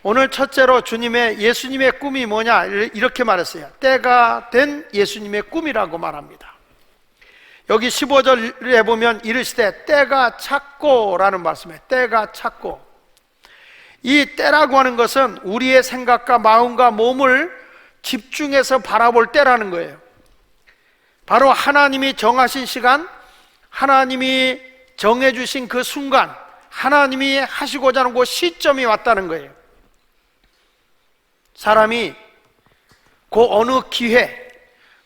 오늘 첫째로 예수님의 꿈이 뭐냐 이렇게 말했어요. 때가 된 예수님의 꿈이라고 말합니다. 여기 15절에 보면 이르시되 때가 찼고라는 말씀이에요. 때가 찼고. 이 때라고 하는 것은 우리의 생각과 마음과 몸을 집중해서 바라볼 때라는 거예요. 바로 하나님이 정하신 시간, 하나님이 정해주신 그 순간, 하나님이 하시고자 하는 그 시점이 왔다는 거예요. 사람이 그 어느 기회,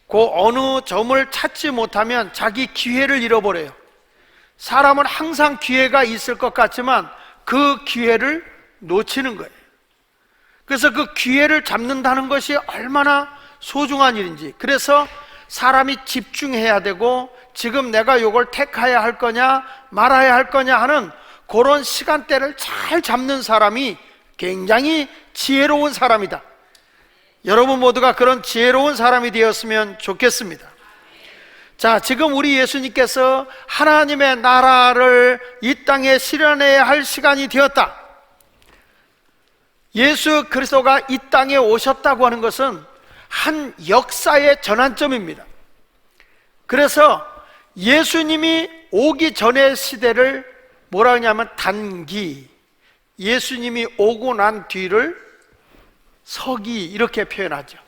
그 어느 점을 찾지 못하면 자기 기회를 잃어버려요. 사람은 항상 기회가 있을 것 같지만 그 기회를 놓치는 거예요. 그래서 그 기회를 잡는다는 것이 얼마나 소중한 일인지, 그래서 사람이 집중해야 되고, 지금 내가 이걸 택해야 할 거냐 말아야 할 거냐 하는 그런 시간대를 잘 잡는 사람이 굉장히 지혜로운 사람이다. 여러분 모두가 그런 지혜로운 사람이 되었으면 좋겠습니다. 자, 지금 우리 예수님께서 하나님의 나라를 이 땅에 실현해야 할 시간이 되었다. 예수 그리스도가 이 땅에 오셨다고 하는 것은 한 역사의 전환점입니다. 그래서 예수님이 오기 전의 시대를 뭐라 하냐면 단기, 예수님이 오고 난 뒤를 서기 이렇게 표현하죠.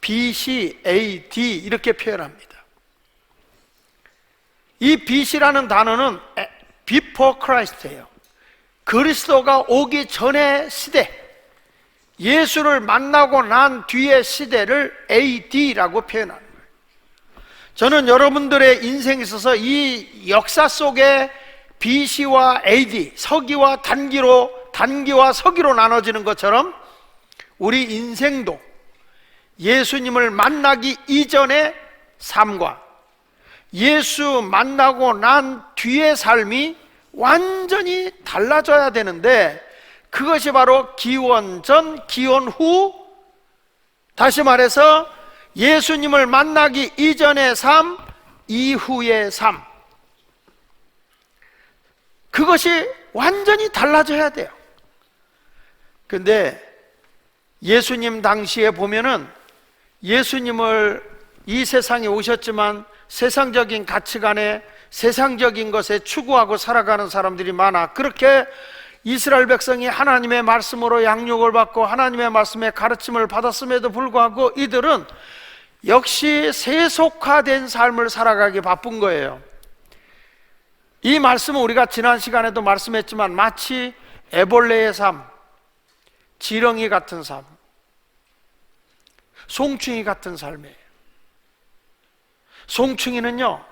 BC, AD 이렇게 표현합니다. 이 BC라는 단어는 Before Christ예요. 그리스도가 오기 전의 시대, 예수를 만나고 난 뒤의 시대를 AD라고 표현합니다. 저는 여러분들의 인생에 있어서 이 역사 속에 BC와 AD, 서기와 단기와 서기로 나눠지는 것처럼 우리 인생도 예수님을 만나기 이전의 삶과 예수 만나고 난 뒤의 삶이 완전히 달라져야 되는데, 그것이 바로 기원 전, 기원 후, 다시 말해서 예수님을 만나기 이전의 삶, 이후의 삶, 그것이 완전히 달라져야 돼요. 근데 예수님 당시에 보면은 예수님을 이 세상에 오셨지만 세상적인 가치관에, 세상적인 것에 추구하고 살아가는 사람들이 많아. 그렇게 이스라엘 백성이 하나님의 말씀으로 양육을 받고 하나님의 말씀에 가르침을 받았음에도 불구하고 이들은 역시 세속화된 삶을 살아가기 바쁜 거예요. 이 말씀은 우리가 지난 시간에도 말씀했지만 마치 애벌레의 삶, 지렁이 같은 삶, 송충이 같은 삶이에요. 송충이는요,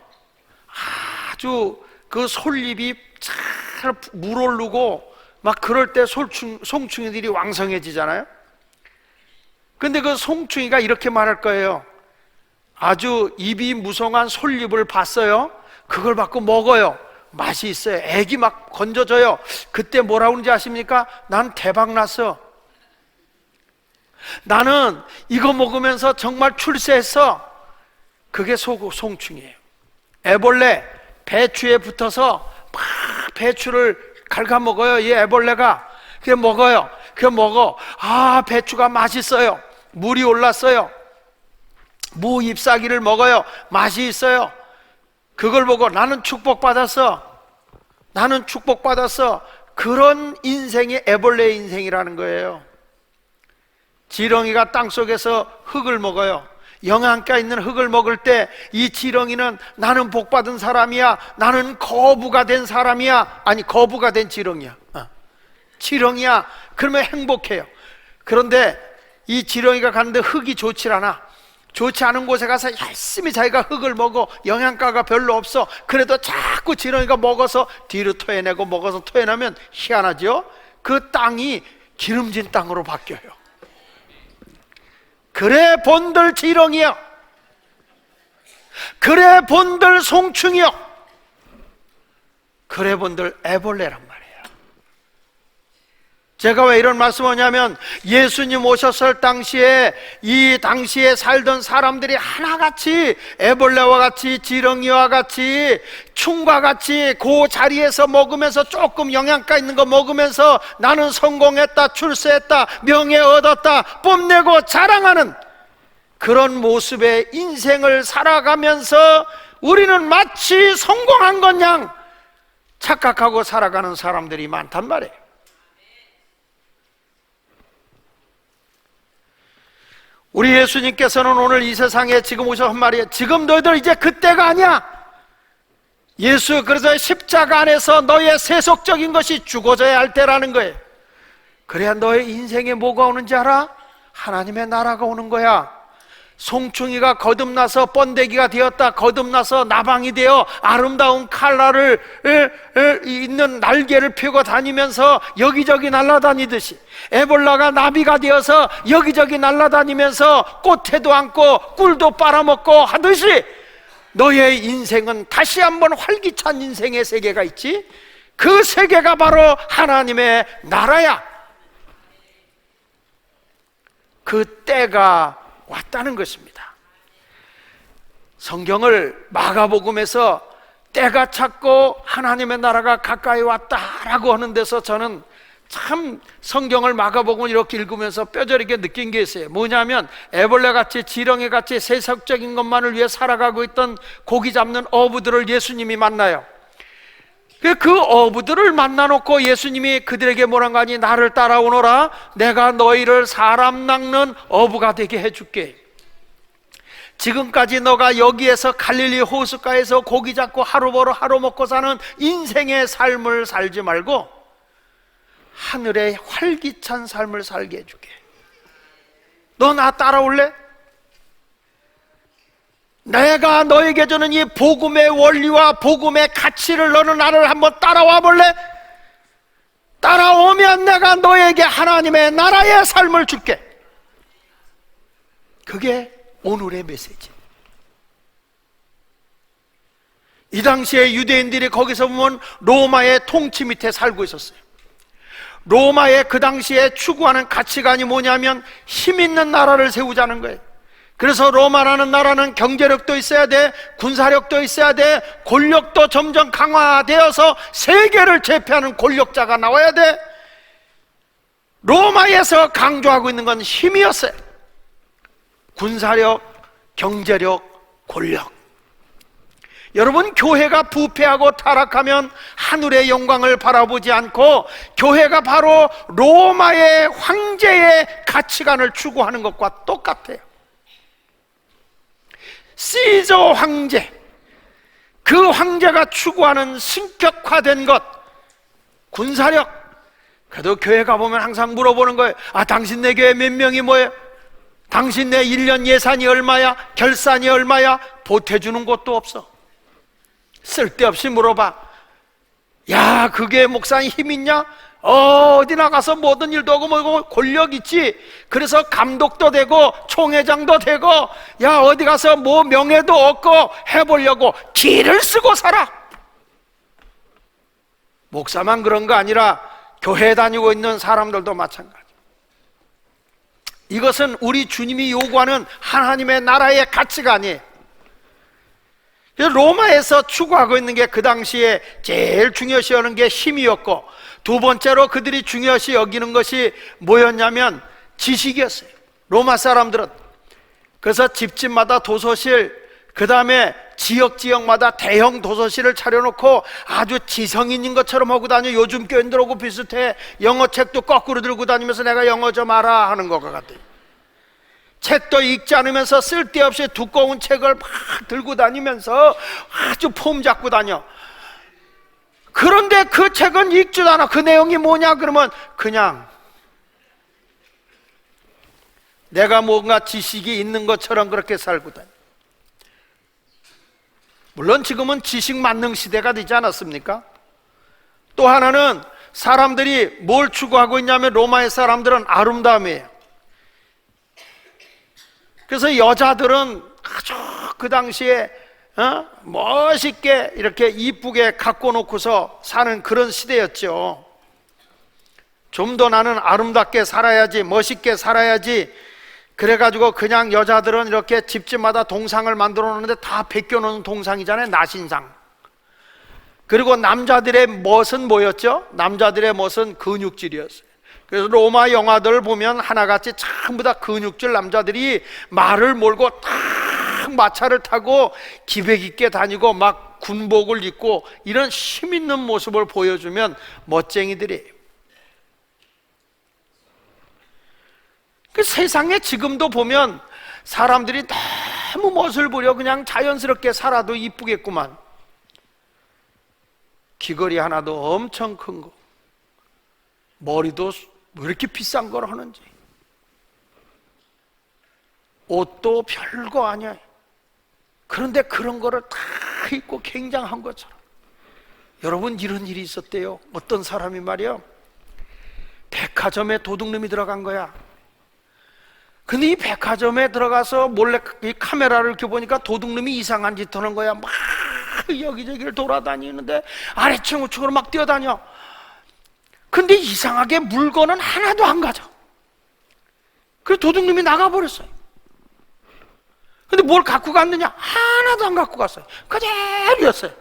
아주 그 솔잎이 잘 물오르고 막 그럴 때 송충이들이 왕성해지잖아요. 근데 그 송충이가 이렇게 말할 거예요. 아주 입이 무성한 솔잎을 봤어요. 그걸 받고 먹어요. 맛이 있어요. 애기 막 건져줘요. 그때 뭐라고 하는지 아십니까? 난 대박 났어. 나는 이거 먹으면서 정말 출세했어. 그게 송충이에요. 애벌레, 배추에 붙어서 막 배추를 갉아먹어요. 이 애벌레가. 그게 먹어요. 그게 먹어. 아, 배추가 맛있어요. 물이 올랐어요. 무 잎사귀를 먹어요. 맛이 있어요. 그걸 보고 나는 축복받았어. 나는 축복받았어. 그런 인생이 애벌레의 인생이라는 거예요. 지렁이가 땅속에서 흙을 먹어요. 영양가 있는 흙을 먹을 때 이 지렁이는 나는 복받은 사람이야, 나는 거부가 된 사람이야, 아니 거부가 된 지렁이야, 지렁이야. 그러면 행복해요. 그런데 이 지렁이가 가는데 흙이 좋지 않아. 좋지 않은 곳에 가서 열심히 자기가 흙을 먹어. 영양가가 별로 없어. 그래도 자꾸 지렁이가 먹어서 뒤로 토해내고 먹어서 토해내면 희한하죠. 그 땅이 기름진 땅으로 바뀌어요. 그래 본들 지렁이여, 그래 본들 송충이여, 그래 본들 애벌레란 말이에요. 제가 왜 이런 말씀을 하냐면, 예수님 오셨을 당시에 이 당시에 살던 사람들이 하나같이 애벌레와 같이 지렁이와 같이 충과 같이 그 자리에서 먹으면서 조금 영양가 있는 거 먹으면서 나는 성공했다, 출세했다, 명예 얻었다 뽐내고 자랑하는 그런 모습의 인생을 살아가면서 우리는 마치 성공한 것 양 착각하고 살아가는 사람들이 많단 말이에요. 우리 예수님께서는 오늘 이 세상에 지금 오셔서 한 말이에요. 지금 너희들 이제 그때가 아니야. 예수, 그래서 십자가 안에서 너의 세속적인 것이 죽어져야 할 때라는 거예요. 그래야 너의 인생에 뭐가 오는지 알아? 하나님의 나라가 오는 거야. 송충이가 거듭나서 번데기가 되었다, 거듭나서 나방이 되어 아름다운 칼날을 있는 날개를 펴고 다니면서 여기저기 날아다니듯이, 에볼라가 나비가 되어서 여기저기 날아다니면서 꽃에도 앉고 꿀도 빨아먹고 하듯이 너의 인생은 다시 한번 활기찬 인생의 세계가 있지. 그 세계가 바로 하나님의 나라야. 그 때가 왔다는 것입니다. 성경을 마가복음에서 때가 찼고 하나님의 나라가 가까이 왔다라고 하는 데서 저는 참 성경을 마가복음을 이렇게 읽으면서 뼈저리게 느낀 게 있어요. 뭐냐면 애벌레같이 지렁이같이 세속적인 것만을 위해 살아가고 있던 고기 잡는 어부들을 예수님이 만나요. 그 어부들을 만나놓고 예수님이 그들에게 뭐라고 하니, 나를 따라오너라, 내가 너희를 사람 낚는 어부가 되게 해줄게. 지금까지 너가 여기에서 갈릴리 호숫가에서 고기 잡고 하루 벌어 하루 먹고 사는 인생의 삶을 살지 말고 하늘의 활기찬 삶을 살게 해줄게. 너 나 따라올래? 내가 너에게 주는 이 복음의 원리와 복음의 가치를 너는 나를 한번 따라와 볼래? 따라오면 내가 너에게 하나님의 나라의 삶을 줄게. 그게 오늘의 메시지. 이 당시에 유대인들이 거기서 보면 로마의 통치 밑에 살고 있었어요. 로마의 그 당시에 추구하는 가치관이 뭐냐면 힘 있는 나라를 세우자는 거예요. 그래서 로마라는 나라는 경제력도 있어야 돼, 군사력도 있어야 돼, 권력도 점점 강화되어서 세계를 제패하는 권력자가 나와야 돼. 로마에서 강조하고 있는 건 힘이었어요. 군사력, 경제력, 권력. 여러분, 교회가 부패하고 타락하면 하늘의 영광을 바라보지 않고 교회가 바로 로마의 황제의 가치관을 추구하는 것과 똑같아요. 시저 황제, 그 황제가 추구하는 신격화된 것, 군사력. 그래도 교회 가보면 항상 물어보는 거예요. 아, 당신 네 교회 몇 명이 뭐예요? 당신 네 1년 예산이 얼마야? 결산이 얼마야? 보태주는 곳도 없어. 쓸데없이 물어봐. 야, 그게 목사님 힘 있냐? 어디 나가서 모든 일도 하고 뭐 권력 있지. 그래서 감독도 되고 총회장도 되고, 야, 어디 가서 뭐 명예도 얻고 해보려고 기를 쓰고 살아. 목사만 그런 거 아니라 교회 다니고 있는 사람들도 마찬가지. 이것은 우리 주님이 요구하는 하나님의 나라의 가치가 아니에요. 로마에서 추구하고 있는 게 그 당시에 제일 중요시 여기는 게 힘이었고, 두 번째로 그들이 중요시 여기는 것이 뭐였냐면 지식이었어요. 로마 사람들은. 그래서 집집마다 도서실, 그 다음에 지역마다 대형 도서실을 차려놓고 아주 지성인인 것처럼 하고 다녀. 요즘 교인들하고 비슷해. 영어책도 거꾸로 들고 다니면서 내가 영어 좀 알아 하는 것 같아요. 책도 읽지 않으면서 쓸데없이 두꺼운 책을 막 들고 다니면서 아주 폼 잡고 다녀. 그런데 그 책은 읽지도 않아. 그 내용이 뭐냐 그러면 그냥 내가 뭔가 지식이 있는 것처럼 그렇게 살고 다녀. 물론 지금은 지식 만능 시대가 되지 않았습니까? 또 하나는 사람들이 뭘 추구하고 있냐면 로마의 사람들은 아름다움이에요. 그래서 여자들은 아주 그 당시에 멋있게 이렇게 이쁘게 갖고 놓고서 사는 그런 시대였죠. 좀 더 나는 아름답게 살아야지, 멋있게 살아야지, 그래가지고 그냥 여자들은 이렇게 집집마다 동상을 만들어 놓는데 다 베껴놓은 동상이잖아요. 나신상. 그리고 남자들의 멋은 뭐였죠? 남자들의 멋은 근육질이었어요. 그래서 로마 영화들 보면 하나같이 전부 다 근육질 남자들이 말을 몰고 딱 마차를 타고 기백 있게 다니고 막 군복을 입고 이런 힘 있는 모습을 보여주면 멋쟁이들이에요. 그 세상에 지금도 보면 사람들이 너무 멋을 부려 그냥 자연스럽게 살아도 이쁘겠구만. 귀걸이 하나도 엄청 큰 거, 머리도 왜 이렇게 비싼 걸 하는지, 옷도 별거 아니야. 그런데 그런 거를 다 입고 굉장한 것처럼. 여러분, 이런 일이 있었대요. 어떤 사람이 말이야, 백화점에 도둑놈이 들어간 거야. 근데 이 백화점에 들어가서 몰래 이 카메라를 이렇게 보니까 도둑놈이 이상한 짓 하는 거야. 막 여기저기를 돌아다니는데 아래층 우측으로 막 뛰어다녀. 근데 이상하게 물건은 하나도 안 가져. 그래서 도둑놈이 나가버렸어요. 근데 뭘 갖고 갔느냐? 하나도 안 갖고 갔어요. 그대로였어요.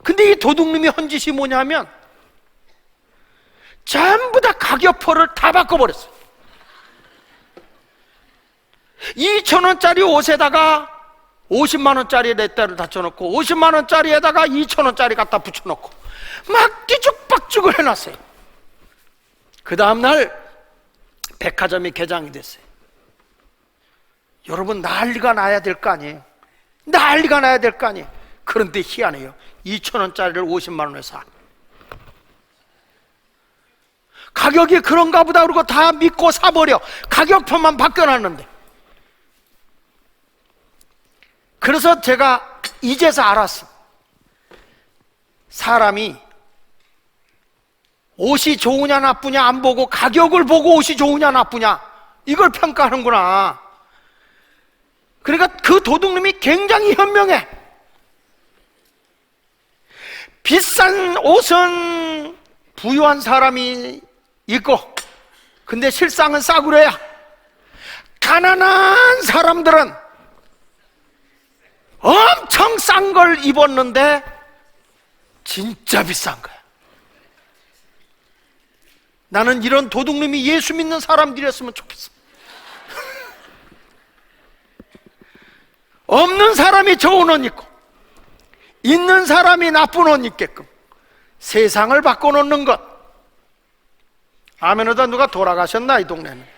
근데 이 도둑놈이 한 짓이 뭐냐면 전부 다 가격표를 다 바꿔버렸어요. 2,000원짜리 옷에다가 50만원짜리 렛대를 닫혀놓고 50만원짜리에다가 2,000원짜리 갖다 붙여놓고 막 뒤죽박죽을 해놨어요. 그 다음날 백화점이 개장이 됐어요. 여러분, 난리가 나야 될 거 아니에요? 난리가 나야 될 거 아니에요? 그런데 희한해요. 2,000원짜리를 50만원에 사. 가격이 그런가 보다 그러고 다 믿고 사버려. 가격표만 바뀌어놨는데. 그래서 제가 이제서 알았어. 사람이 옷이 좋으냐 나쁘냐 안 보고 가격을 보고 옷이 좋으냐 나쁘냐 이걸 평가하는구나. 그러니까 그 도둑놈이 굉장히 현명해. 비싼 옷은 부유한 사람이 입고, 근데 실상은 싸구려야. 가난한 사람들은 엄청 싼 걸 입었는데 진짜 비싼 거야. 나는 이런 도둑놈이 예수 믿는 사람들이었으면 좋겠어. 없는 사람이 좋은 옷 입고 있는 사람이 나쁜 옷 입게끔 세상을 바꿔놓는 것. 아멘하다. 누가 돌아가셨나 이 동네는.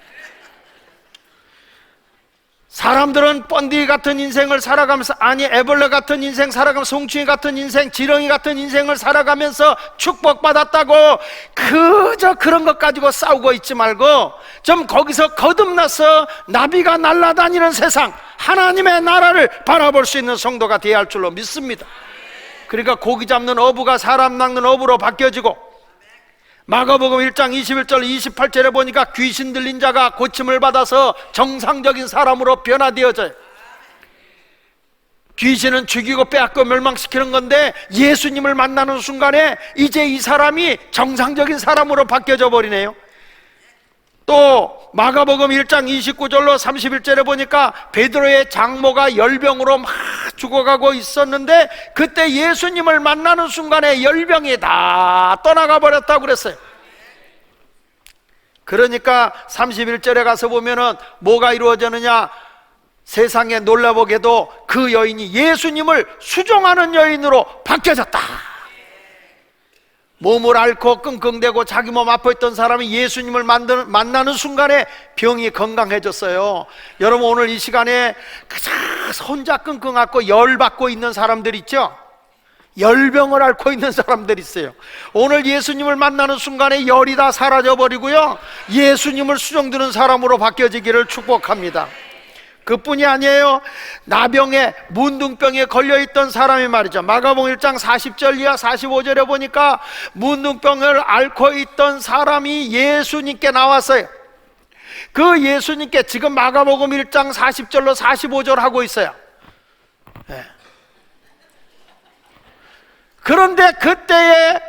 사람들은 번디 같은 인생을 살아가면서, 아니 애벌레 같은 인생 살아가면서, 송충이 같은 인생, 지렁이 같은 인생을 살아가면서 축복받았다고 그저 그런 것 가지고 싸우고 있지 말고 좀 거기서 거듭나서 나비가 날아다니는 세상, 하나님의 나라를 바라볼 수 있는 성도가 되어야 할 줄로 믿습니다. 그러니까 고기 잡는 어부가 사람 낚는 어부로 바뀌어지고, 마가복음 1장 21절 28절에 보니까 귀신 들린 자가 고침을 받아서 정상적인 사람으로 변화되어져요. 귀신은 죽이고 빼앗고 멸망시키는 건데 예수님을 만나는 순간에 이제 이 사람이 정상적인 사람으로 바뀌어져 버리네요. 또 마가복음 1장 29절로 31절에 보니까 베드로의 장모가 열병으로 막 죽어가고 있었는데 그때 예수님을 만나는 순간에 열병이 다 떠나가 버렸다고 그랬어요. 그러니까 31절에 가서 보면은 뭐가 이루어졌느냐, 세상에 놀라보게도 그 여인이 예수님을 수종하는 여인으로 바뀌어졌다. 몸을 앓고 끙끙대고 자기 몸 아파했던 사람이 예수님을 만나는 순간에 병이 건강해졌어요. 여러분, 오늘 이 시간에 가장 혼자 끙끙 앓고 열받고 있는 사람들 있죠? 열병을 앓고 있는 사람들 있어요. 오늘 예수님을 만나는 순간에 열이 다 사라져버리고요, 예수님을 수종드는 사람으로 바뀌어지기를 축복합니다. 그뿐이 아니에요. 나병에, 문둥병에 걸려있던 사람이 말이죠, 마가복음 1장 40절 이하 45절에 보니까 문둥병을 앓고 있던 사람이 예수님께 나왔어요. 그 예수님께 지금 마가복음 1장 40절로 45절 하고 있어요. 네. 그런데 그때에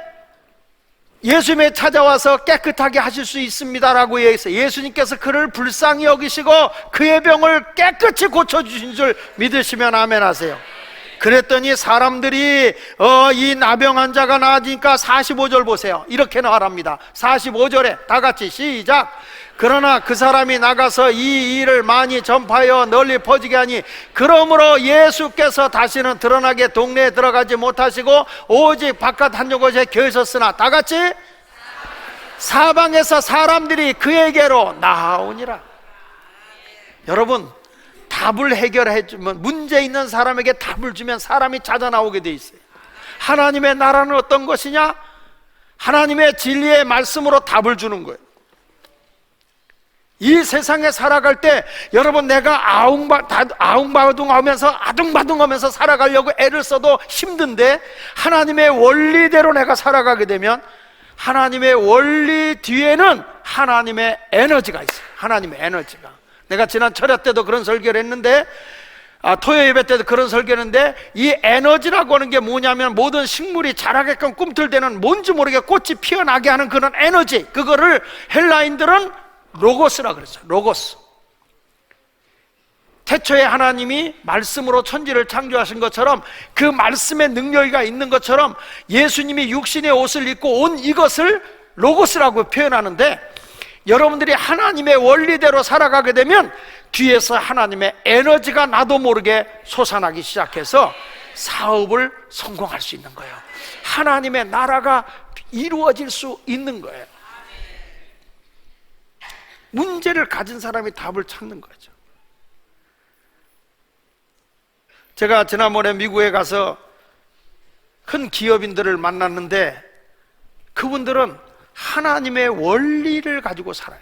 예수님에 찾아와서 깨끗하게 하실 수 있습니다라고 얘기했어요. 예수님께서 그를 불쌍히 여기시고 그의 병을 깨끗이 고쳐주신 줄 믿으시면 아멘 하세요. 그랬더니 사람들이 이 나병 환자가 나아지니까 45절 보세요. 이렇게 말합니다. 45절에 다 같이 시작. 그러나 그 사람이 나가서 이 일을 많이 전파하여 널리 퍼지게 하니 그러므로 예수께서 다시는 드러나게 동네에 들어가지 못하시고 오직 바깥 한 곳에 계셨으나 다 같이 사방에서 사람들이 그에게로 나아오니라. 여러분, 답을 해결해 주면, 문제 있는 사람에게 답을 주면 사람이 찾아 나오게 돼 있어요. 하나님의 나라는 어떤 것이냐? 하나님의 진리의 말씀으로 답을 주는 거예요. 이 세상에 살아갈 때 여러분, 내가 아둥바둥하면서 살아가려고 애를 써도 힘든데 하나님의 원리대로 내가 살아가게 되면 하나님의 원리 뒤에는 하나님의 에너지가 있어요. 하나님의 에너지가. 내가 지난 철야 때도 그런 설교를 했는데, 토요 예배 때도 그런 설교를 했는데, 이 에너지라고 하는 게 뭐냐면 모든 식물이 자라게끔 꿈틀대는 뭔지 모르게 꽃이 피어나게 하는 그런 에너지, 그거를 헬라인들은 로고스라 그랬어요. 로고스. 태초에 하나님이 말씀으로 천지를 창조하신 것처럼 그 말씀의 능력이 있는 것처럼 예수님이 육신의 옷을 입고 온 이것을 로고스라고 표현하는데, 여러분들이 하나님의 원리대로 살아가게 되면 뒤에서 하나님의 에너지가 나도 모르게 솟아나기 시작해서 사업을 성공할 수 있는 거예요. 하나님의 나라가 이루어질 수 있는 거예요. 문제를 가진 사람이 답을 찾는 거죠. 제가 지난번에 미국에 가서 큰 기업인들을 만났는데 그분들은 하나님의 원리를 가지고 살아요.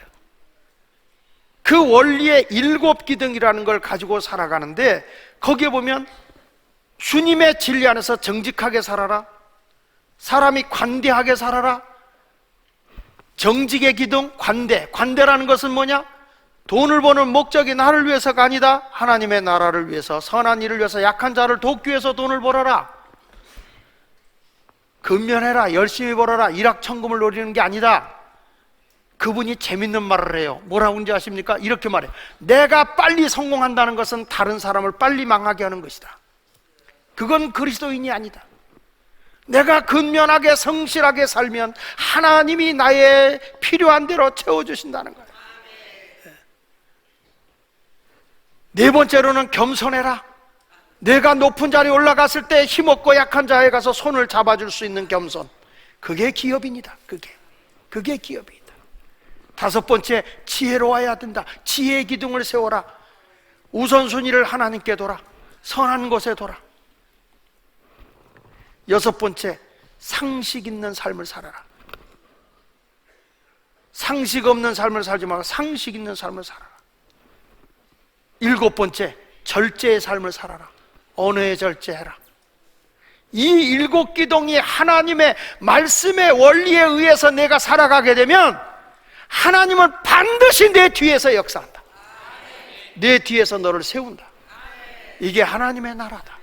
그 원리의 7기둥이라는 걸 가지고 살아가는데, 거기에 보면 주님의 진리 안에서 정직하게 살아라, 사람이 관대하게 살아라, 정직의 기둥, 관대라는 것은 뭐냐? 돈을 버는 목적이 나를 위해서가 아니다. 하나님의 나라를 위해서, 선한 일을 위해서, 약한 자를 돕기 위해서 돈을 벌어라, 근면해라, 열심히 벌어라, 일확천금을 노리는 게 아니다. 그분이 재밌는 말을 해요. 뭐라고 하는지 아십니까? 이렇게 말해요. 내가 빨리 성공한다는 것은 다른 사람을 빨리 망하게 하는 것이다. 그건 그리스도인이 아니다. 내가 근면하게 성실하게 살면 하나님이 나의 필요한 대로 채워주신다는 거예요. 네 번째로는 겸손해라. 내가 높은 자리에 올라갔을 때 힘없고 약한 자에 가서 손을 잡아줄 수 있는 겸손. 그게 기업인이다. 그게 기업이다. 다섯 번째, 지혜로워야 된다. 지혜의 기둥을 세워라. 우선순위를 하나님께 둬라. 선한 곳에 둬라. 여섯 번째, 상식 있는 삶을 살아라. 상식 없는 삶을 살지 말고 상식 있는 삶을 살아라. 일곱 번째, 절제의 삶을 살아라. 언어에 절제해라. 이 7기둥이 하나님의 말씀의 원리에 의해서 내가 살아가게 되면 하나님은 반드시 내 뒤에서 역사한다. 내 뒤에서 너를 세운다. 이게 하나님의 나라다.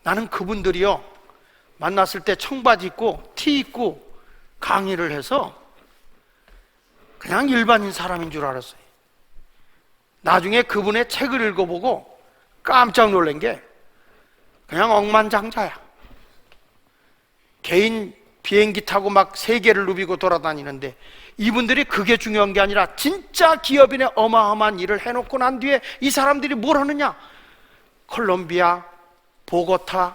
나는 그분들이요, 만났을 때 청바지 입고 티 입고 강의를 해서 그냥 일반인 사람인 줄 알았어요. 나중에 그분의 책을 읽어보고 깜짝 놀란 게 그냥 억만장자야. 개인 비행기 타고 막 세계를 누비고 돌아다니는데, 이분들이 그게 중요한 게 아니라 진짜 기업인의 어마어마한 일을 해놓고 난 뒤에 이 사람들이 뭘 하느냐? 콜롬비아, 보고타,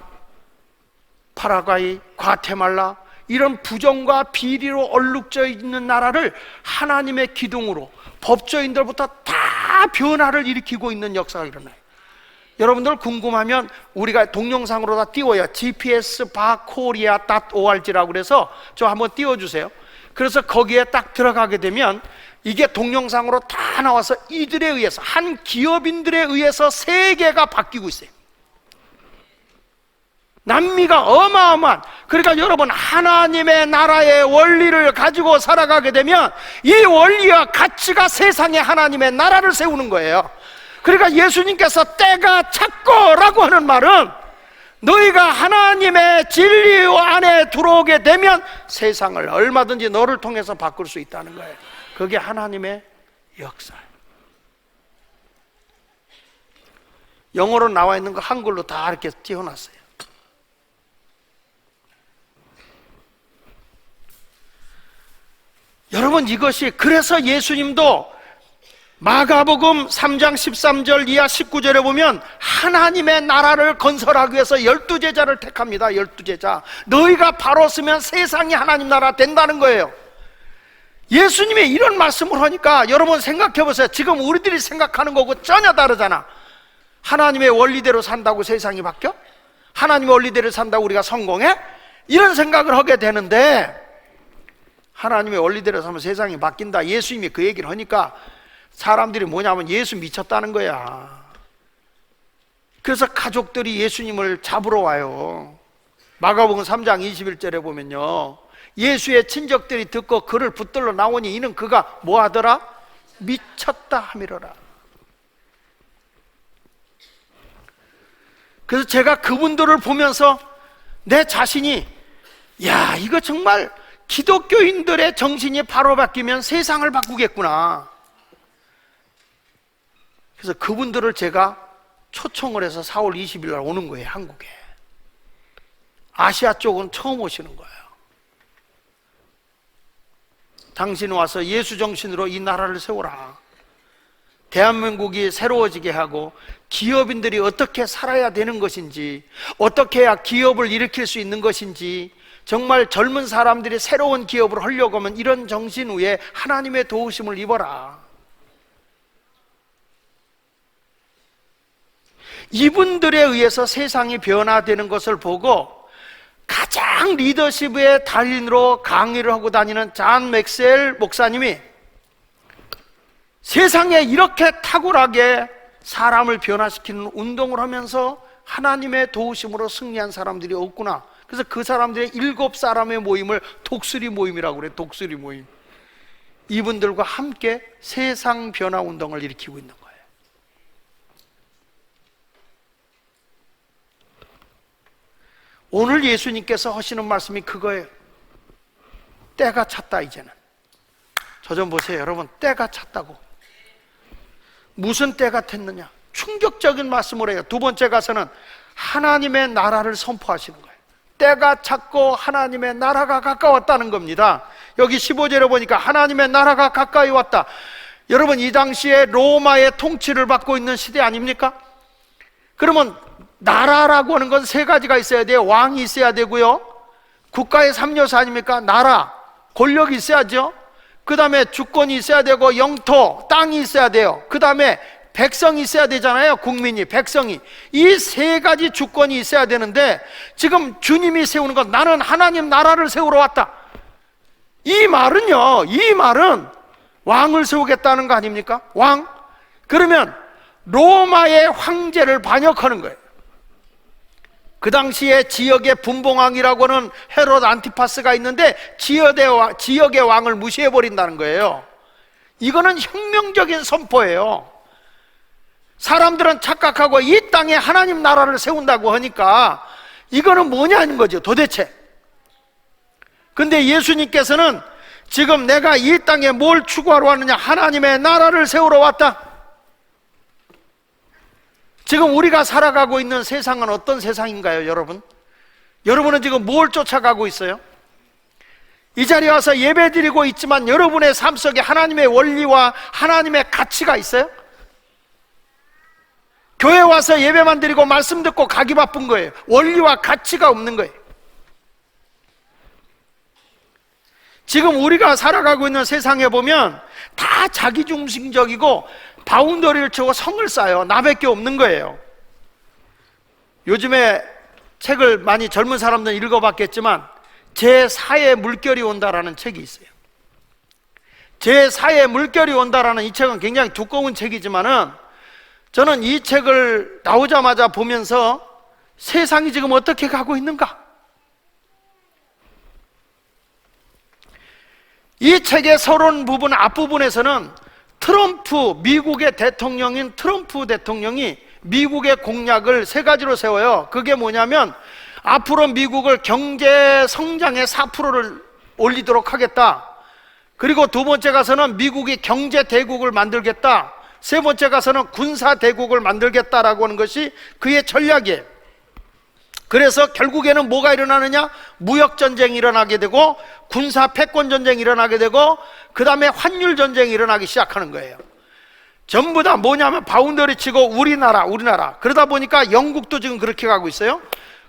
파라과이, 과테말라, 이런 부정과 비리로 얼룩져 있는 나라를 하나님의 기둥으로 법조인들부터 다 변화를 일으키고 있는 역사가 일어나요. 여러분들 궁금하면 우리가 동영상으로 다 띄워요. gps바코리아.org라고 그래서 저 한번 띄워주세요. 그래서 거기에 딱 들어가게 되면 이게 동영상으로 다 나와서 이들에 의해서, 한 기업인들에 의해서 세계가 바뀌고 있어요. 남미가 어마어마한, 그러니까 여러분, 하나님의 나라의 원리를 가지고 살아가게 되면 이 원리와 가치가 세상에 하나님의 나라를 세우는 거예요. 그러니까 예수님께서 때가 찼고라고 하는 말은 너희가 하나님의 하나님의 진리 안에 들어오게 되면 세상을 얼마든지 너를 통해서 바꿀 수 있다는 거예요. 그게 하나님의 역사예요. 영어로 나와 있는 거 한글로 다 이렇게 띄워놨어요. 여러분, 이것이 그래서 예수님도 마가복음 3장 13절 이하 19절에 보면 하나님의 나라를 건설하기 위해서 12제자를 택합니다. 12제자. 너희가 바로 쓰면 세상이 하나님 나라 된다는 거예요. 예수님이 이런 말씀을 하니까 여러분 생각해 보세요. 지금 우리들이 생각하는 거고 전혀 다르잖아. 하나님의 원리대로 산다고 세상이 바뀌어? 하나님의 원리대로 산다고 우리가 성공해? 이런 생각을 하게 되는데, 하나님의 원리대로 살면 세상이 바뀐다, 예수님이 그 얘기를 하니까 사람들이 뭐냐면 예수 미쳤다는 거야. 그래서 가족들이 예수님을 잡으러 와요. 마가복음 3장 21절에 보면요, 예수의 친족들이 듣고 그를 붙들러 나오니 이는 그가 뭐 하더라? 미쳤다 하미러라. 그래서 제가 그분들을 보면서 내 자신이, 야, 이거 정말 기독교인들의 정신이 바로 바뀌면 세상을 바꾸겠구나. 그래서 그분들을 제가 초청을 해서 4월 20일 날 오는 거예요, 한국에. 아시아 쪽은 처음 오시는 거예요. 당신 와서 예수 정신으로 이 나라를 세워라. 대한민국이 새로워지게 하고 기업인들이 어떻게 살아야 되는 것인지, 어떻게 해야 기업을 일으킬 수 있는 것인지, 정말 젊은 사람들이 새로운 기업을 하려고 하면 이런 정신 위에 하나님의 도우심을 입어라. 이분들에 의해서 세상이 변화되는 것을 보고 가장 리더십의 달인으로 강의를 하고 다니는 잔 맥스웰 목사님이 세상에 이렇게 탁월하게 사람을 변화시키는 운동을 하면서 하나님의 도우심으로 승리한 사람들이 없구나. 그래서 그 사람들의 7사람의 모임을 독수리 모임이라고 그래요. 독수리 모임. 이분들과 함께 세상 변화 운동을 일으키고 있는 거예요. 오늘 예수님께서 하시는 말씀이 그거예요. 때가 찼다. 이제는 저 좀 보세요 여러분. 때가 찼다고. 무슨 때가 찼느냐? 충격적인 말씀을 해요. 두 번째 가서는 하나님의 나라를 선포하시는 거예요. 때가 찼고 하나님의 나라가 가까웠다는 겁니다. 여기 15절에 보니까 하나님의 나라가 가까이 왔다. 여러분, 이 당시에 로마의 통치를 받고 있는 시대 아닙니까? 그러면 나라라고 하는 건 3가지가 있어야 돼요. 왕이 있어야 되고요, 국가의 3요소 아닙니까? 나라, 권력이 있어야죠. 그 다음에 주권이 있어야 되고, 영토, 땅이 있어야 돼요. 그 다음에 백성이 있어야 되잖아요. 국민이, 백성이. 이 3가지 주권이 있어야 되는데, 지금 주님이 세우는 건 나는 하나님 나라를 세우러 왔다. 이 말은요, 이 말은 왕을 세우겠다는 거 아닙니까? 왕? 그러면 로마의 황제를 반역하는 거예요. 그 당시에 지역의 분봉왕이라고 하는 헤롯 안티파스가 있는데 지역의 왕을 무시해버린다는 거예요. 이거는 혁명적인 선포예요. 사람들은 착각하고 이 땅에 하나님 나라를 세운다고 하니까 이거는 뭐냐는 거죠, 도대체. 근데 예수님께서는 지금 내가 이 땅에 뭘 추구하러 왔느냐? 하나님의 나라를 세우러 왔다. 지금 우리가 살아가고 있는 세상은 어떤 세상인가요, 여러분? 여러분은 지금 뭘 쫓아가고 있어요? 이 자리에 와서 예배 드리고 있지만 여러분의 삶 속에 하나님의 원리와 하나님의 가치가 있어요? 교회 와서 예배만 드리고 말씀 듣고 가기 바쁜 거예요. 원리와 가치가 없는 거예요. 지금 우리가 살아가고 있는 세상에 보면 다 자기중심적이고 바운더리를 치고 성을 쌓아요. 나밖에 없는 거예요. 요즘에 책을 많이 젊은 사람들은 읽어봤겠지만 제4의 물결이 온다라는 책이 있어요. 제4의 물결이 온다라는 이 책은 굉장히 두꺼운 책이지만은 저는 이 책을 나오자마자 보면서 세상이 지금 어떻게 가고 있는가? 이 책의 서론 부분 앞부분에서는 미국의 대통령인 트럼프 대통령이 미국의 공약을 3가지로 세워요. 그게 뭐냐면 앞으로 미국을 경제 성장의 4%를 올리도록 하겠다. 그리고 두 번째 가서는 미국이 경제 대국을 만들겠다. 세 번째 가서는 군사 대국을 만들겠다라고 하는 것이 그의 전략이에요. 그래서 결국에는 뭐가 일어나느냐? 무역 전쟁이 일어나게 되고 군사 패권 전쟁이 일어나게 되고 그 다음에 환율 전쟁이 일어나기 시작하는 거예요. 전부 다 뭐냐면 바운더리 치고 우리나라 그러다 보니까 영국도 지금 그렇게 가고 있어요.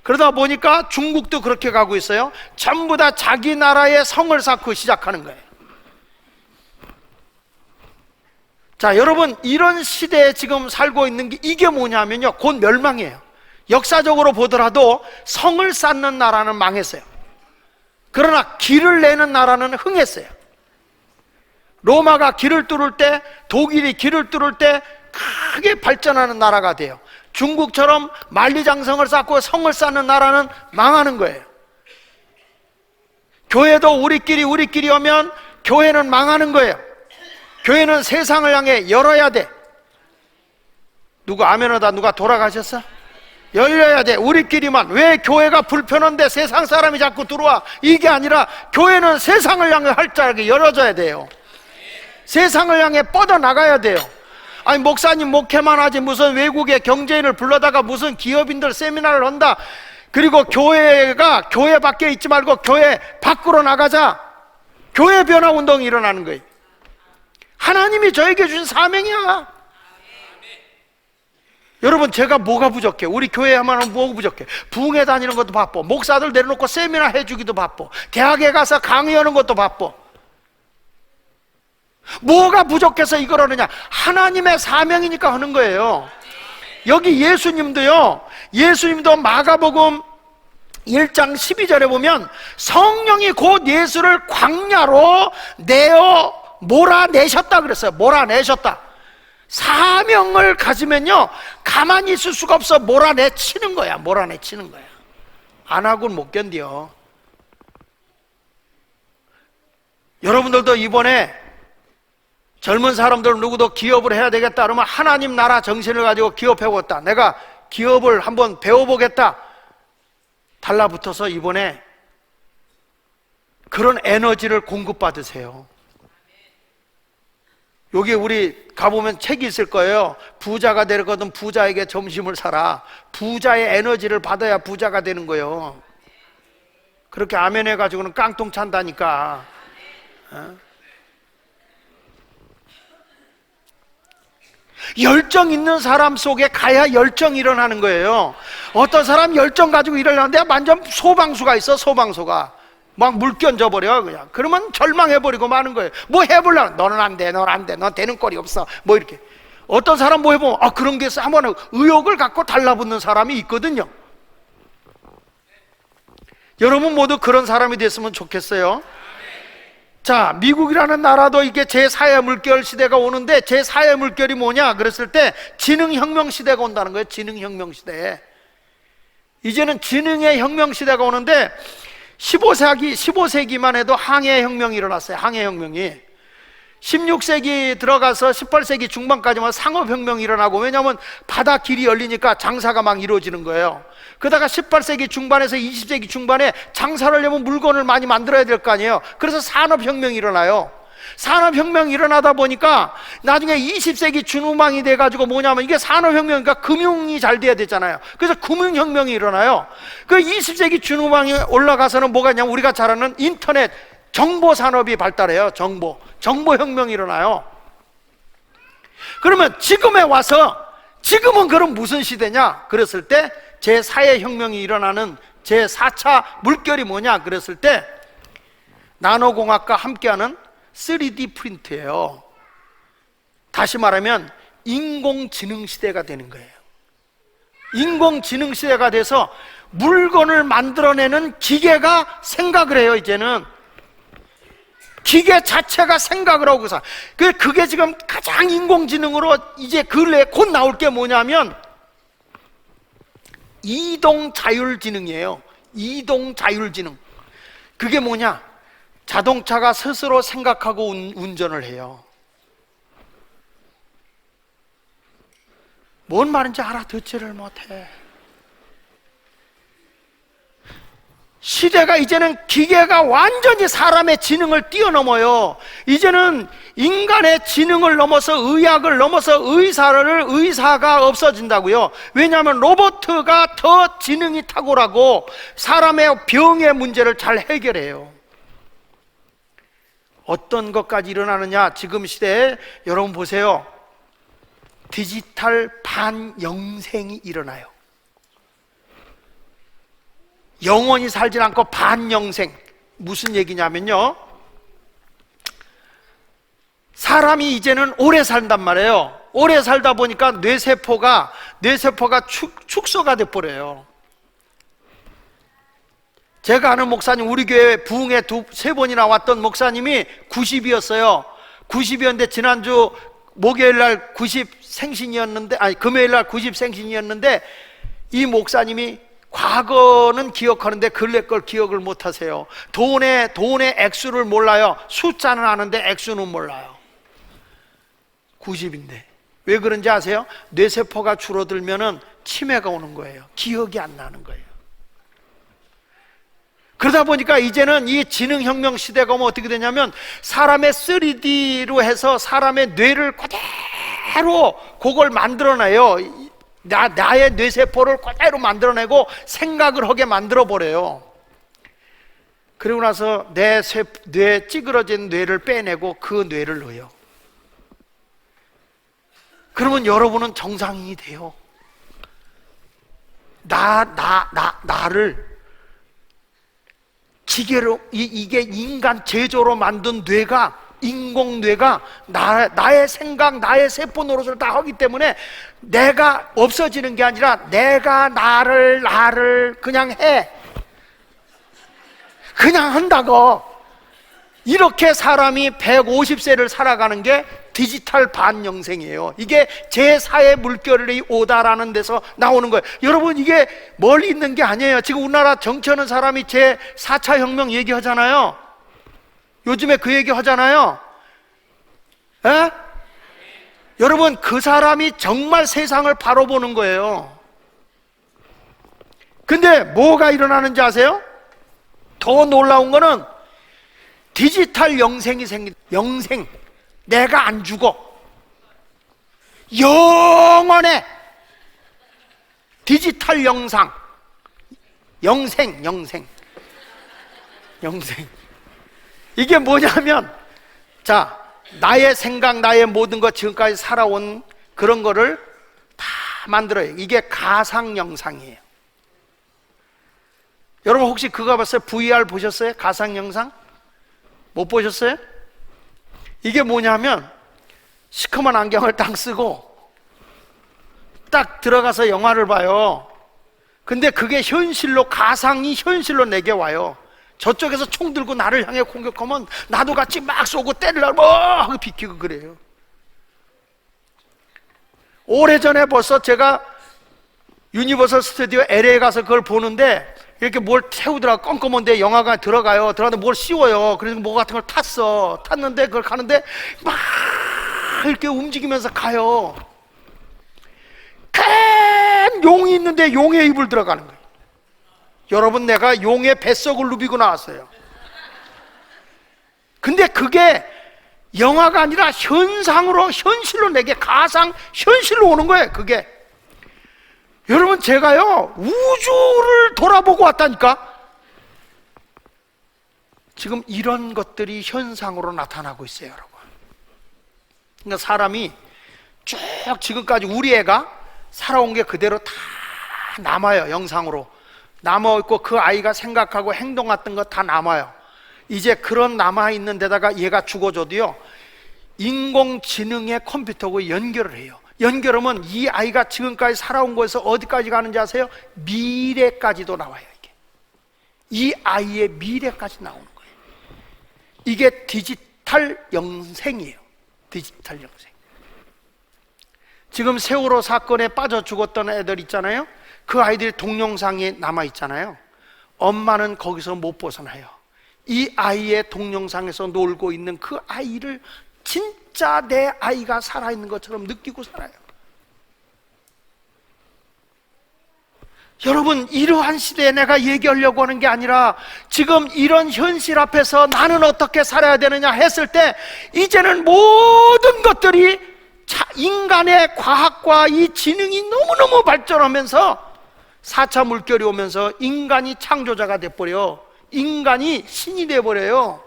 그러다 보니까 중국도 그렇게 가고 있어요. 전부 다 자기 나라의 성을 쌓고 시작하는 거예요. 자, 여러분, 이런 시대에 지금 살고 있는 게 이게 뭐냐면요, 곧 멸망이에요. 역사적으로 보더라도 성을 쌓는 나라는 망했어요. 그러나 길을 내는 나라는 흥했어요. 로마가 길을 뚫을 때, 독일이 길을 뚫을 때 크게 발전하는 나라가 돼요. 중국처럼 만리장성을 쌓고 성을 쌓는 나라는 망하는 거예요. 교회도 우리끼리 오면 교회는 망하는 거예요. 교회는 세상을 향해 열어야 돼. 누구 아멘하다 누가 돌아가셨어? 열려야 돼. 우리끼리만. 왜 교회가 불편한데 세상 사람이 자꾸 들어와? 이게 아니라 교회는 세상을 향해 활짝하게 열어줘야 돼요. 세상을 향해 뻗어나가야 돼요. 아니, 목사님 목회만 하지 무슨 외국의 경제인을 불러다가 무슨 기업인들 세미나를 한다. 그리고 교회가 교회 밖에 있지 말고 교회 밖으로 나가자. 교회 변화 운동이 일어나는 거예요. 하나님이 저에게 주신 사명이야. 여러분, 제가 뭐가 부족해? 우리 교회 하면 뭐가 부족해? 부흥회 다니는 것도 바빠. 목사들 내려놓고 세미나 해주기도 바빠. 대학에 가서 강의하는 것도 바빠. 뭐가 부족해서 이걸 하느냐? 하나님의 사명이니까 하는 거예요. 여기 예수님도 마가복음 1장 12절에 보면 성령이 곧 예수를 광야로 몰아내셨다 그랬어요. 몰아내셨다. 사명을 가지면요, 가만히 있을 수가 없어. 몰아내치는 거야. 몰아내치는 거야. 안 하고는 못 견뎌. 여러분들도 이번에 젊은 사람들 누구도 기업을 해야 되겠다 그러면 하나님 나라 정신을 가지고 기업해보겠다. 내가 기업을 한번 배워보겠다. 달라붙어서 이번에 그런 에너지를 공급받으세요. 여기 우리 가보면 책이 있을 거예요. 부자가 되거든 부자에게 점심을 사라. 부자의 에너지를 받아야 부자가 되는 거예요. 그렇게 아멘 해가지고는 깡통 찬다니까. 열정 있는 사람 속에 가야 열정이 일어나는 거예요. 어떤 사람 열정 가지고 일어나는데 완전 소방수가 있어. 소방수가 막 물 끼얹어버려 그냥. 그러면 절망해버리고 마는 거예요. 뭐 해보려고. 너는 안 돼, 너는 안 돼, 넌 되는 꼴이 없어, 뭐 이렇게. 어떤 사람 뭐 해보면 그런 게 있어. 한번 의욕을 갖고 달라붙는 사람이 있거든요. 여러분 모두 그런 사람이 됐으면 좋겠어요. 자, 미국이라는 나라도 이게 제4의 물결 시대가 오는데, 제4의 물결이 뭐냐 그랬을 때 지능혁명 시대가 온다는 거예요. 지능혁명 시대. 이제는 지능의 혁명 시대가 오는데 15세기만 해도 항해혁명이 일어났어요. 항해혁명이 16세기 들어가서 18세기 중반까지만 상업혁명이 일어나고, 왜냐하면 바다 길이 열리니까 장사가 막 이루어지는 거예요. 그러다가 18세기 중반에서 20세기 중반에 장사를 하려면 물건을 많이 만들어야 될 거 아니에요. 그래서 산업혁명이 일어나요. 산업혁명이 일어나다 보니까 나중에 20세기 중후반이 돼가지고 뭐냐면 이게 산업혁명이니까 금융이 잘 돼야 되잖아요. 그래서 금융혁명이 일어나요. 그 20세기 중후반이 올라가서는 뭐가 있냐면 우리가 잘 아는 인터넷 정보산업이 발달해요. 정보혁명이 일어나요. 그러면 지금에 와서 지금은 그럼 무슨 시대냐 그랬을 때 제4의 혁명이 일어나는 제4차 물결이 뭐냐 그랬을 때 나노공학과 함께하는 3D 프린트예요. 다시 말하면 인공지능 시대가 되는 거예요. 인공지능 시대가 돼서 물건을 만들어내는 기계가 생각을 해요. 이제는 기계 자체가 생각을 하고 사. 그게 지금 가장 인공지능으로 이제 근래에 곧 나올 게 뭐냐면 이동자율지능이에요. 이동자율지능. 그게 뭐냐? 자동차가 스스로 생각하고 운전을 해요. 뭔 말인지 알아듣지를 못해. 시대가 이제는 기계가 완전히 사람의 지능을 뛰어넘어요. 이제는 인간의 지능을 넘어서 의학을 넘어서 의사가 없어진다고요. 왜냐하면 로봇가 더 지능이 탁월하고 사람의 병의 문제를 잘 해결해요. 어떤 것까지 일어나느냐? 지금 시대에 여러분 보세요. 디지털 반영생이 일어나요. 영원히 살진 않고 반영생. 무슨 얘기냐면요, 사람이 이제는 오래 산단 말이에요. 오래 살다 보니까 뇌세포가 축소가 돼버려요. 제가 아는 목사님, 우리 교회 부흥에 2-3번이나 왔던 목사님이 90이었어요 90이었는데 지난주 목요일날 90생신이었는데, 금요일날 90생신이었는데 이 목사님이 과거는 기억하는데 근래 걸 기억을 못 하세요. 돈의 액수를 몰라요. 숫자는 아는데 액수는 몰라요. 90인데 왜 그런지 아세요? 뇌세포가 줄어들면은 치매가 오는 거예요. 기억이 안 나는 거예요. 그러다 보니까 이제는 이 지능혁명 시대가 오면 어떻게 되냐면 사람의 3D로 해서 사람의 뇌를 그대로 그걸 만들어내요. 나의 뇌세포를 그대로 만들어내고 생각을 하게 만들어버려요. 그리고 나서 뇌 찌그러진 뇌를 빼내고 그 뇌를 넣어요. 그러면 여러분은 정상인이 돼요. 나를 기계로, 이게 인간 제조로 만든 뇌가, 인공뇌가 나의 생각, 나의 세포 노릇을 다 하기 때문에 내가 없어지는 게 아니라 내가 나를 그냥 해. 그냥 한다고. 이렇게 사람이 150세를 살아가는 게 디지털 반영생이에요. 이게 제4의 물결이 오다라는 데서 나오는 거예요. 여러분, 이게 멀리 있는 게 아니에요. 지금 우리나라 정치하는 사람이 제4차 혁명 얘기하잖아요. 요즘에 그 얘기 하잖아요. 에? 여러분, 그 사람이 정말 세상을 바로 보는 거예요. 근데 뭐가 일어나는지 아세요? 더 놀라운 거는 디지털 영생이 생긴, 영생. 내가 안 죽어. 영원해. 디지털 영상. 영생. 이게 뭐냐면, 자, 나의 생각, 나의 모든 것, 지금까지 살아온 그런 거를 다 만들어요. 이게 가상 영상이에요. 여러분 혹시 그거 봤어요? VR 보셨어요? 가상 영상? 못 보셨어요? 이게 뭐냐면 시커먼 안경을 딱 쓰고 딱 들어가서 영화를 봐요. 근데 그게 현실로, 가상이 현실로 내게 와요. 저쪽에서 총 들고 나를 향해 공격하면 나도 같이 막 쏘고 때리려고 하고 비키고 그래요. 오래전에 벌써 제가 유니버설 스튜디오 LA 가서 그걸 보는데 이렇게 뭘 태우더라고. 껌껌한데 영화가 들어가는데 뭘 씌워요. 그래서 뭐 같은 걸 탔는데 그걸 가는데 막 이렇게 움직이면서 가요. 큰 용이 있는데 용의 입을 들어가는 거예요. 여러분, 내가 용의 뱃속을 누비고 나왔어요. 근데 그게 영화가 아니라 현실로 내게 가상 현실로 오는 거예요. 그게. 여러분, 제가요 우주를 돌아보고 왔다니까. 지금 이런 것들이 현상으로 나타나고 있어요, 여러분. 그러니까 사람이 쭉 지금까지 우리 애가 살아온 게 그대로 다 남아요. 영상으로 남아있고 그 아이가 생각하고 행동했던 거 다 남아요. 이제 그런 남아있는 데다가 얘가 죽어줘도요 인공지능의 컴퓨터하고 연결을 해요. 연결하면 이 아이가 지금까지 살아온 거에서 어디까지 가는지 아세요? 미래까지도 나와요. 이게 이 아이의 미래까지 나오는 거예요. 이게 디지털 영생이에요. 디지털 영생. 지금 세월호 사건에 빠져 죽었던 애들 있잖아요. 그 아이들이 동영상에 남아 있잖아요. 엄마는 거기서 못 벗어나요. 이 아이의 동영상에서 놀고 있는 그 아이를 진짜 내 아이가 살아있는 것처럼 느끼고 살아요. 여러분, 이러한 시대에 내가 얘기하려고 하는 게 아니라 지금 이런 현실 앞에서 나는 어떻게 살아야 되느냐 했을 때 이제는 모든 것들이 인간의 과학과 이 지능이 너무너무 발전하면서 4차 물결이 오면서 인간이 창조자가 돼버려. 인간이 신이 돼버려요.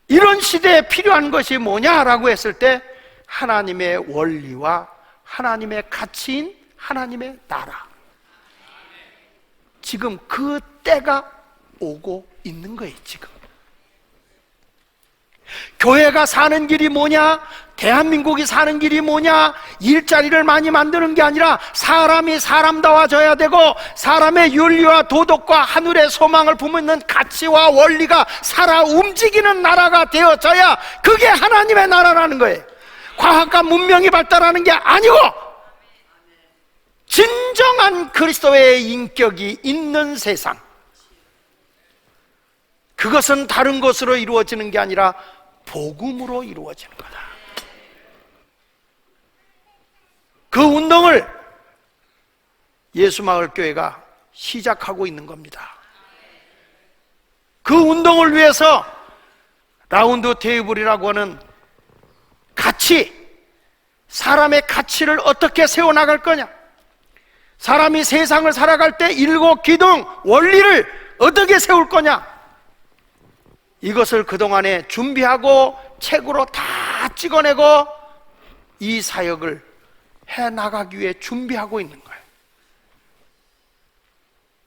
이런 시대에 필요한 것이 뭐냐라고 했을 때 하나님의 원리와 하나님의 가치인 하나님의 나라. 지금 그 때가 오고 있는 거예요. 지금 교회가 사는 길이 뭐냐, 대한민국이 사는 길이 뭐냐, 일자리를 많이 만드는 게 아니라 사람이 사람다워져야 되고 사람의 윤리와 도덕과 하늘의 소망을 품는 가치와 원리가 살아 움직이는 나라가 되어져야 그게 하나님의 나라라는 거예요. 과학과 문명이 발달하는 게 아니고 진정한 그리스도의 인격이 있는 세상, 그것은 다른 것으로 이루어지는 게 아니라 복음으로 이루어지는 거다. 그 운동을 예수마을교회가 시작하고 있는 겁니다. 그 운동을 위해서 라운드 테이블이라고 하는 가치, 사람의 가치를 어떻게 세워나갈 거냐, 사람이 세상을 살아갈 때 일곱 기둥 원리를 어떻게 세울 거냐, 이것을 그동안에 준비하고 책으로 다 찍어내고 이 사역을 해나가기 위해 준비하고 있는 거예요.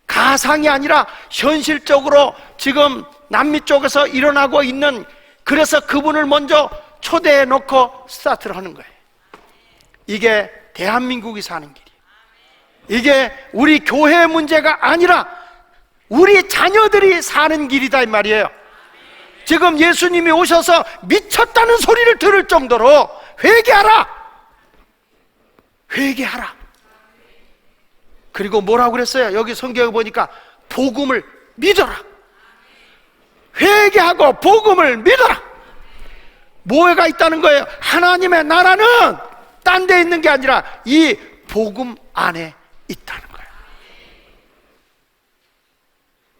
가상이 아니라 현실적으로 지금 남미 쪽에서 일어나고 있는, 그래서 그분을 먼저 초대해 놓고 스타트를 하는 거예요. 이게 대한민국이 사는 길이에요. 이게 우리 교회의 문제가 아니라 우리 자녀들이 사는 길이다 이 말이에요. 지금 예수님이 오셔서 미쳤다는 소리를 들을 정도로 회개하라, 회개하라. 그리고 뭐라고 그랬어요? 여기 성경에 보니까 복음을 믿어라. 회개하고 복음을 믿어라. 뭐가 있다는 거예요? 하나님의 나라는 딴 데 있는 게 아니라 이 복음 안에 있다는 거예요.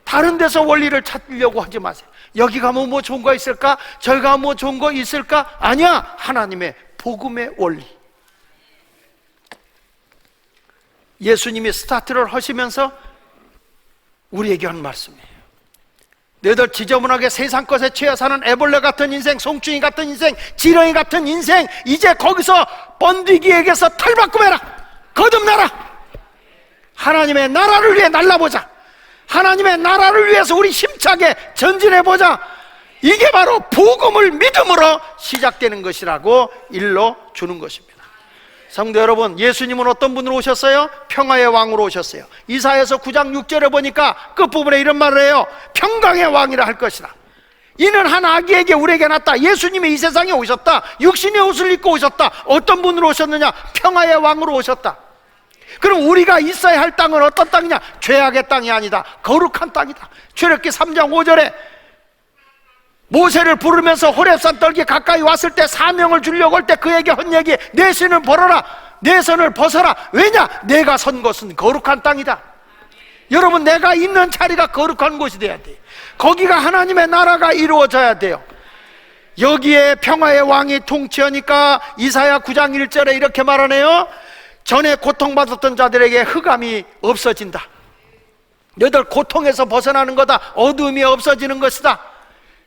다른 데서 원리를 찾으려고 하지 마세요. 여기 가면 뭐 좋은 거 있을까? 저기 가면 뭐 좋은 거 있을까? 아니야. 하나님의 복음의 원리. 예수님이 스타트를 하시면서 우리에게 한 말씀이에요. 너희들 지저분하게 세상 것에 취해 사는 애벌레 같은 인생, 송충이 같은 인생, 지렁이 같은 인생, 이제 거기서 번디기에게서 탈바꿈해라. 거듭나라. 하나님의 나라를 위해 날라보자. 하나님의 나라를 위해서 우리 힘차게 전진해보자. 이게 바로 복음을 믿음으로 시작되는 것이라고 일러 주는 것입니다. 성도 여러분, 예수님은 어떤 분으로 오셨어요? 평화의 왕으로 오셨어요. 이사야서 9장 6절에 보니까 끝부분에 이런 말을 해요. 평강의 왕이라 할 것이다. 이는 한 아기에게 우리에게 났다. 예수님이 이 세상에 오셨다. 육신의 옷을 입고 오셨다. 어떤 분으로 오셨느냐? 평화의 왕으로 오셨다. 그럼 우리가 있어야 할 땅은 어떤 땅이냐? 죄악의 땅이 아니다. 거룩한 땅이다. 출애굽기 3장 5절에 모세를 부르면서 호렙산 떨기 가까이 왔을 때 사명을 주려고 할 때 그에게 한 얘기, 내 신을 벌어라, 내 손을 벗어라. 왜냐? 내가 선 것은 거룩한 땅이다. 여러분, 내가 있는 자리가 거룩한 곳이 돼야 돼요. 거기가 하나님의 나라가 이루어져야 돼요. 여기에 평화의 왕이 통치하니까 이사야 9장 1절에 이렇게 말하네요. 전에 고통받았던 자들에게 흑암이 없어진다. 너희들 고통에서 벗어나는 거다. 어둠이 없어지는 것이다.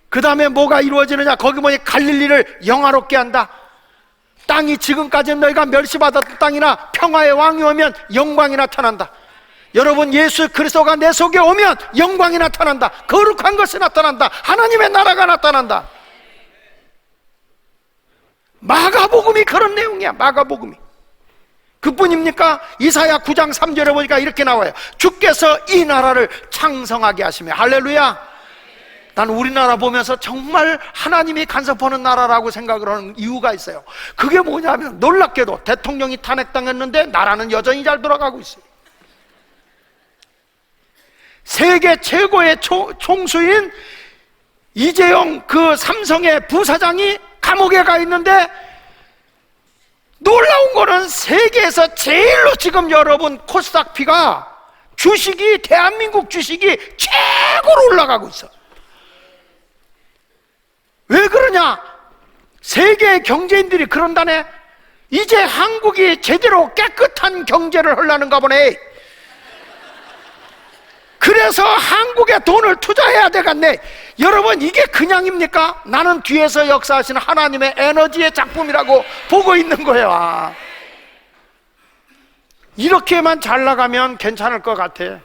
그 다음에 뭐가 이루어지느냐? 거기 보니 갈릴리를 영화롭게 한다. 땅이 지금까지 너희가 멸시받았던 땅이나 평화의 왕이 오면 영광이 나타난다. 여러분, 예수 그리스도가 내 속에 오면 영광이 나타난다. 거룩한 것이 나타난다. 하나님의 나라가 나타난다. 마가복음이 그런 내용이야. 마가복음이. 그뿐입니까? 이사야 9장 3절에 보니까 이렇게 나와요. 주께서 이 나라를 창성하게 하시며. 할렐루야. 난 우리나라 보면서 정말 하나님이 간섭하는 나라라고 생각을 하는 이유가 있어요. 그게 뭐냐면 놀랍게도 대통령이 탄핵당했는데 나라는 여전히 잘 돌아가고 있어요. 세계 최고의 총수인 이재용 그 삼성의 부사장이 감옥에 가 있는데 놀라운 거는 세계에서 제일로 지금 여러분 코스닥피가 주식이, 대한민국 주식이 최고로 올라가고 있어. 왜 그러냐? 세계 경제인들이 그런다네. 이제 한국이 제대로 깨끗한 경제를 하려는가 보네. 그래서 한국에 돈을 투자해야 되겠네. 여러분, 이게 그냥입니까? 나는 뒤에서 역사하시는 하나님의 에너지의 작품이라고 보고 있는 거야. 이렇게만 잘 나가면 괜찮을 것 같아.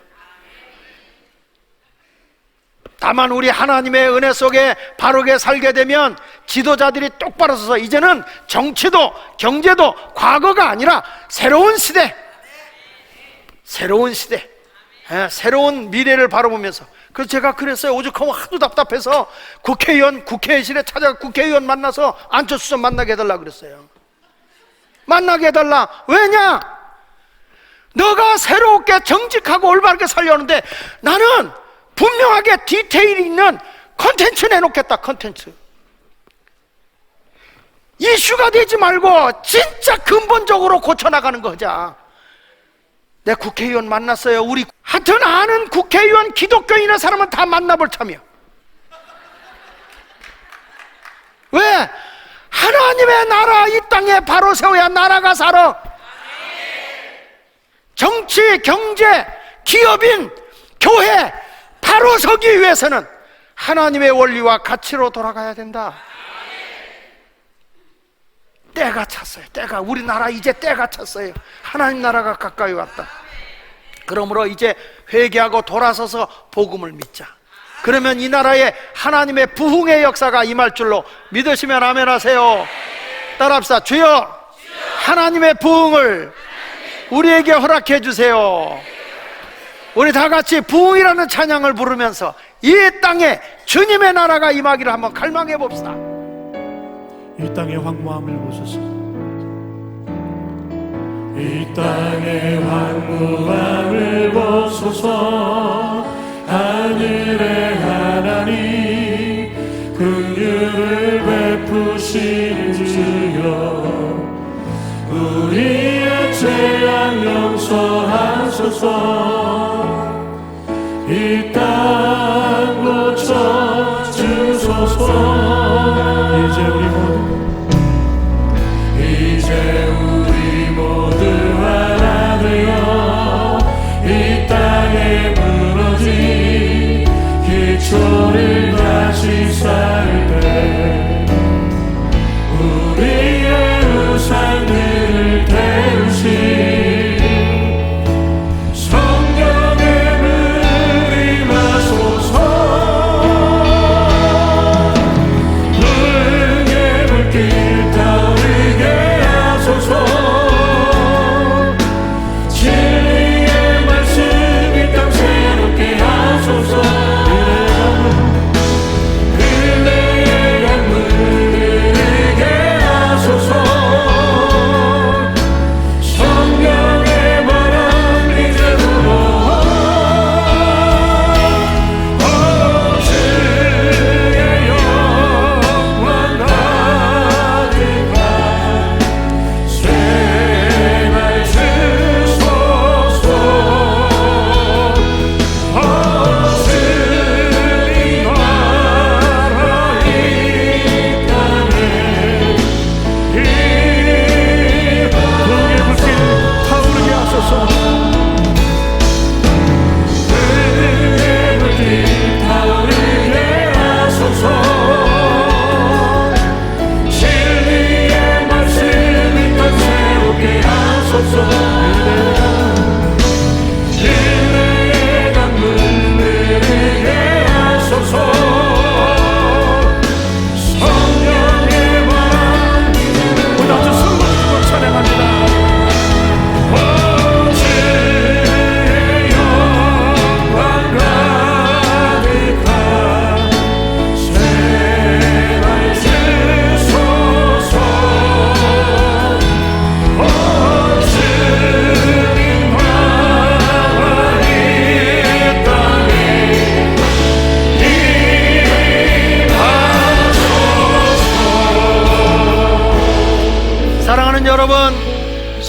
다만 우리 하나님의 은혜 속에 바르게 살게 되면 지도자들이 똑바로 서서 이제는 정치도 경제도 과거가 아니라 새로운 시대, 새로운 시대, 새로운 미래를 바라보면서. 그래서 제가 그랬어요. 오죽하면 하도 답답해서 국회의실에 찾아가 국회의원 만나서 안철수 좀 만나게 해달라 그랬어요. 만나게 해달라. 왜냐? 너가 새롭게 정직하고 올바르게 살려는데 나는 분명하게 디테일이 있는 컨텐츠 내놓겠다. 컨텐츠 이슈가 되지 말고 진짜 근본적으로 고쳐나가는 거 하자. 내 국회의원 만났어요. 우리 하여튼 아는 국회의원 기독교인의 사람은 다 만나볼 참이야. 왜? 하나님의 나라 이 땅에 바로 세워야 나라가 살아. 정치, 경제, 기업인, 교회 바로 서기 위해서는 하나님의 원리와 가치로 돌아가야 된다. 때가 찼어요. 때가, 우리나라 이제 때가 찼어요. 하나님 나라가 가까이 왔다. 그러므로 이제 회개하고 돌아서서 복음을 믿자. 그러면 이 나라에 하나님의 부흥의 역사가 임할 줄로 믿으시면 아멘 하세요. 따라합시다. 주여, 하나님의 부흥을 우리에게 허락해 주세요. 우리 다 같이 부흥이라는 찬양을 부르면서 이 땅에 주님의 나라가 임하기를 한번 갈망해 봅시다. 이 땅의 황무함을 보소서. 이 땅의 황무함을 보소서. 하늘의 하나님 긍휼을 베푸시는 주여, 우리의 죄악 용서하소서. 이 땅 고쳐주소서. 이제 우리 모두 하나 되어 이 땅에 무너진 기초를 다시 쌓을 때 우리의 우상들을 태우시 진리의 말씀 이 땅 새롭게 하소서.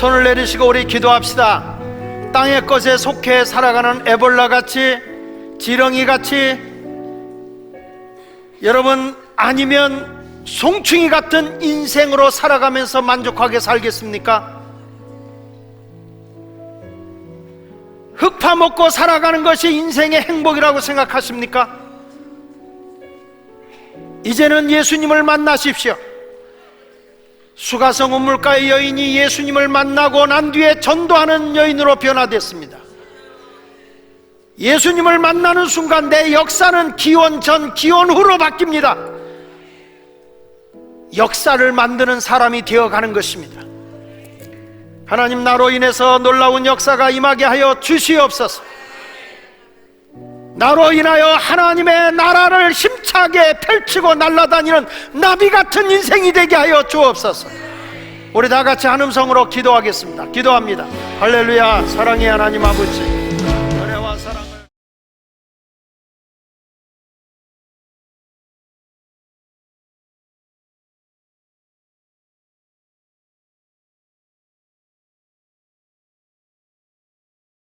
손을 내리시고 우리 기도합시다. 땅의 것에 속해 살아가는 에볼라같이, 지렁이같이, 여러분, 아니면 송충이 같은 인생으로 살아가면서 만족하게 살겠습니까? 흙 파먹고 살아가는 것이 인생의 행복이라고 생각하십니까? 이제는 예수님을 만나십시오. 수가성 우물가의 여인이 예수님을 만나고 난 뒤에 전도하는 여인으로 변화됐습니다. 예수님을 만나는 순간 내 역사는 기원 전, 기원 후로 바뀝니다. 역사를 만드는 사람이 되어가는 것입니다. 하나님, 나로 인해서 놀라운 역사가 임하게 하여 주시옵소서. 나로 인하여 하나님의 나라를 힘차게 펼치고 날아다니는 나비 같은 인생이 되게 하여 주옵소서. 우리 다 같이 한 음성으로 기도하겠습니다. 기도합니다. 할렐루야. 사랑의 하나님 아버지,